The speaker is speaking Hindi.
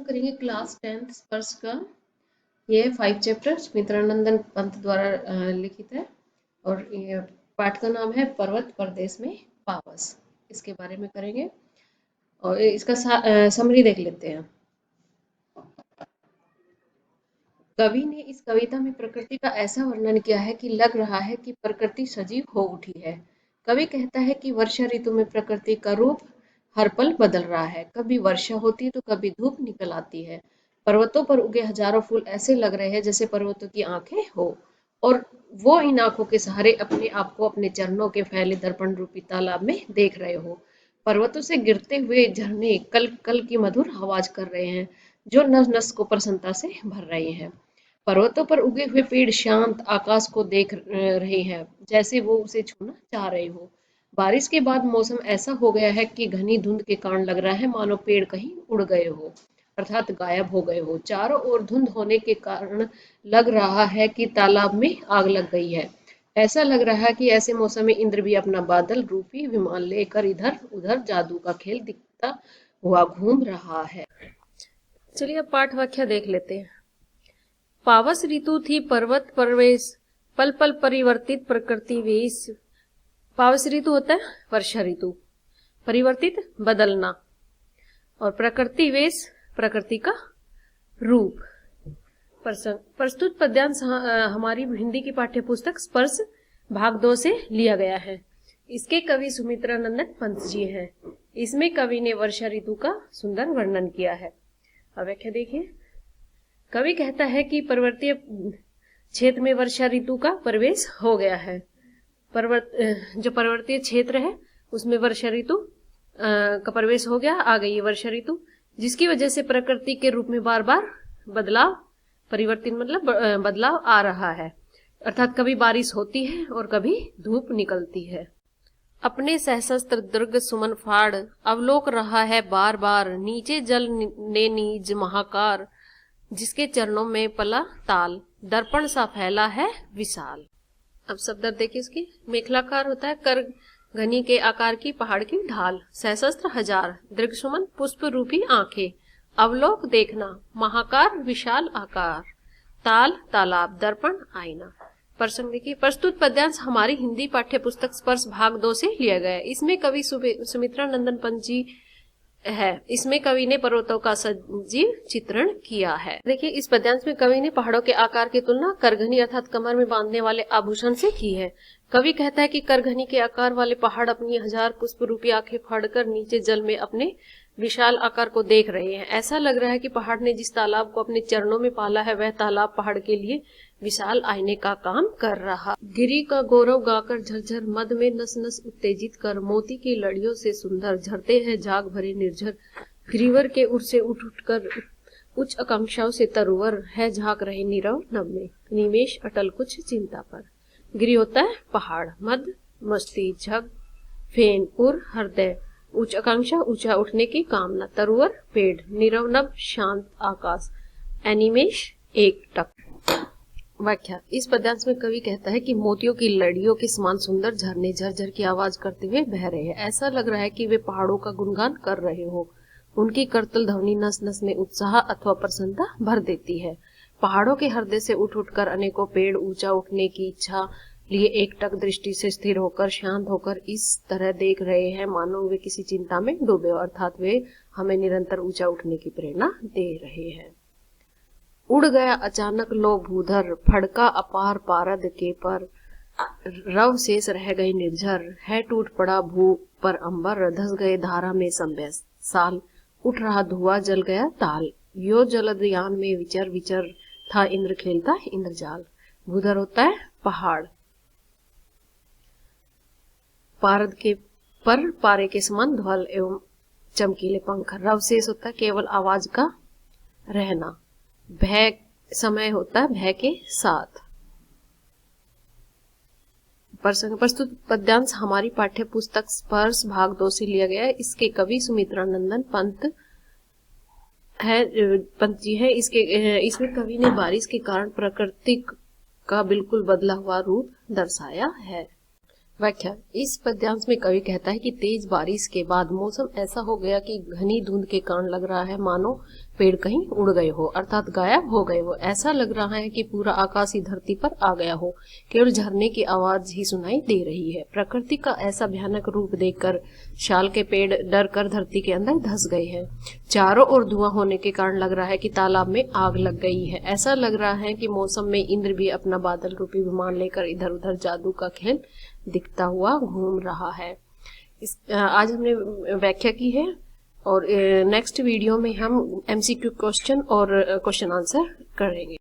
करेंगे क्लास 10th स्पर्श का। ये 5 चैप्टर सुमित्रानंदन पंत द्वारा लिखित है और ये पाठ का नाम है पर्वत प्रदेश में पावस। इसके बारे में करेंगे और इसका समरी देख लेते हैं। कवि ने इस कविता में प्रकृति का ऐसा वर्णन किया है कि लग रहा है कि प्रकृति सजीव हो उठी है। कवि कहता है कि वर्षा ऋतु में प्रकृति का रूप हर पल बदल रहा है। कभी वर्षा होती है तो कभी धूप निकल आती है। पर्वतों पर उगे हजारों फूल ऐसे लग रहे हैं जैसे पर्वतों की आंखें हो और वो इन आंखों के सहारे अपने आप को अपने चरणों के फैले दर्पण रूपी तालाब में देख रहे हो। पर्वतों से गिरते हुए झरने कल कल की मधुर आवाज कर रहे हैं जो नस नस को प्रसन्नता से भर रहे हैं। पर्वतों पर उगे हुए पेड़ शांत आकाश को देख रहे हैं जैसे वो उसे छूना चाह रहे हो। बारिश के बाद मौसम ऐसा हो गया है कि घनी धुंध के कारण लग रहा है मानो पेड़ कहीं उड़ गए हो अर्थात गायब हो गए हो। चारों ओर धुंध होने के कारण लग रहा है कि तालाब में आग लग गई है। ऐसा लग रहा है कि ऐसे मौसम में इंद्र भी अपना बादल रूपी विमान लेकर इधर उधर जादू का खेल दिखता हुआ घूम रहा है। चलिए अब पाठ व्याख्या देख लेते हैं। पावस ऋतु थी पर्वत प्रवेश, पल पल परिवर्तित प्रकृति वेश। पावस ऋतु होता है वर्षा ऋतु, परिवर्तित बदलना, और प्रकृति वेश प्रकृति का रूप। प्रस्तुत पद्यांश हमारी हिंदी की पाठ्य पुस्तक स्पर्श भाग 2 से लिया गया है। इसके कवि सुमित्रानंदन पंत जी हैं। इसमें कवि ने वर्षा ऋतु का सुंदर वर्णन किया है। अब व्याख्या देखिए। कवि कहता है कि पर्वतीय क्षेत्र में वर्षा ऋतु का प्रवेश हो गया है। जो पर्वतीय क्षेत्र है उसमें वर्षा ऋतु का प्रवेश हो गया, आ गई है वर्षा ऋतु, जिसकी वजह से प्रकृति के रूप में बार बार बदलाव, परिवर्तन मतलब बदलाव आ रहा है। अर्थात कभी बारिश होती है और कभी धूप निकलती है। अपने सहस्त्र दुर्ग सुमन फाड़ अवलोक रहा है बार बार, नीचे जल ने नीज महाकार, जिसके चरणों में पला ताल, दर्पण सा फैला है विशाल। अब शब्द देखिए इसकी। मेखलाकार होता है कर घनी के आकार की पहाड़ की ढाल, सहस्त्र हजार, दीर्घसुमन पुष्प रूपी आंखें, अवलोक देखना, महाकार विशाल आकार, ताल तालाब, दर्पण आईना। प्रसंग देखिए। प्रस्तुत पद्यांश हमारी हिंदी पाठ्य पुस्तक स्पर्श भाग 2 से लिया गया है। इसमें कवि सुमित्रानंदन पंत जी है। इसमें कवि ने पर्वतों का सजीव चित्रण किया है। देखिए इस पद्यांश में कवि ने पहाड़ों के आकार की तुलना करघनी अर्थात कमर में बांधने वाले आभूषण से की है। कवि कहता है कि करघनी के आकार वाले पहाड़ अपनी हजार पुष्प रूपी आंखें फाड़कर नीचे जल में अपने विशाल आकार को देख रहे हैं। ऐसा लग रहा है कि पहाड़ ने जिस तालाब को अपने चरणों में पाला है वह तालाब पहाड़ के लिए विशाल आईने का काम कर रहा। गिरी का गौरव गाकर झरझर मद में नस नस उत्तेजित कर, मोती की लड़ियों से सुंदर झरते हैं जाग भरे निर्झर, गिरिवर के उर से उठ उठ कर उच्च आकांक्षाओं से तरुवर है झांक रहे नीरव नभ में, निमेश अटल कुछ चिंता पर। गिरी होता है पहाड़, मद मस्ती, झग फेन, उर हृदय, उच्च आकांक्षा ऊंचा उठने की कामना, तरुवर पेड़, नीरव नभ शांत आकाश, एनिमेश एक टक। व्याख्या। इस पद्यांश में कवि कहता है कि मोतियों की लड़ियों के समान सुंदर झरने झरझर की आवाज करते हुए बह रहे हैं। ऐसा लग रहा है कि वे पहाड़ों का गुणगान कर रहे हो। उनकी करतल ध्वनि नस नस में उत्साह अथवा प्रसन्नता भर देती है। पहाड़ों के हृदय से उठ उठकर अनेकों पेड़ ऊंचा उठने की इच्छा लिए एकटक दृष्टि से स्थिर होकर शांत होकर इस तरह देख रहे हैं मानो वे किसी चिंता में डूबे हो, अर्थात वे हमें निरंतर ऊंचा उठने की प्रेरणा दे रहे हैं। उड़ गया अचानक लो भूधर, फड़का अपार पारद के पर, रव शेष रह गए निर्झर, है टूट पड़ा भू पर अंबर, धस गए धारा में संभय साल, उठ रहा धुआं जल गया ताल, यो जलदयान में विचर विचर था इंद्र खेलता इंद्रजाल। भूधर होता है पहाड़, पारद के पर पारे के समान ध्वल एवं चमकीले पंख, रव शेष होता है केवल आवाज का रहना, भय समय होता है भय के साथ। प्रस्तुत पद्यांश हमारी पाठ्य पुस्तक स्पर्श भाग 2 से लिया गया है। इसके कवि सुमित्रानंदन पंत जी है। इसमें कवि ने बारिश के कारण प्रकृति का बिल्कुल बदला हुआ रूप दर्शाया है। व्याख्या। इस पद्यांश में कवि कहता है कि तेज बारिश के बाद मौसम ऐसा हो गया कि घनी धुंध के कारण लग रहा है मानो पेड़ कहीं उड़ गए हो, अर्थात गायब हो गए हो। ऐसा लग रहा है कि पूरा आकाश ही धरती पर आ गया हो, केवल झरने की आवाज ही सुनाई दे रही है। प्रकृति का ऐसा भयानक रूप देखकर शाल के पेड़ डर कर धरती के अंदर धंस गए हैं। चारों ओर धुआं होने के कारण लग रहा है कि तालाब में आग लग गई है। ऐसा लग रहा है कि मौसम में इंद्र भी अपना बादल रूपी विमान लेकर इधर उधर जादू का खेल दिखता हुआ घूम रहा है। आज हमने व्याख्या की है और नेक्स्ट वीडियो में हम MCQ क्वेश्चन और क्वेश्चन आंसर करेंगे।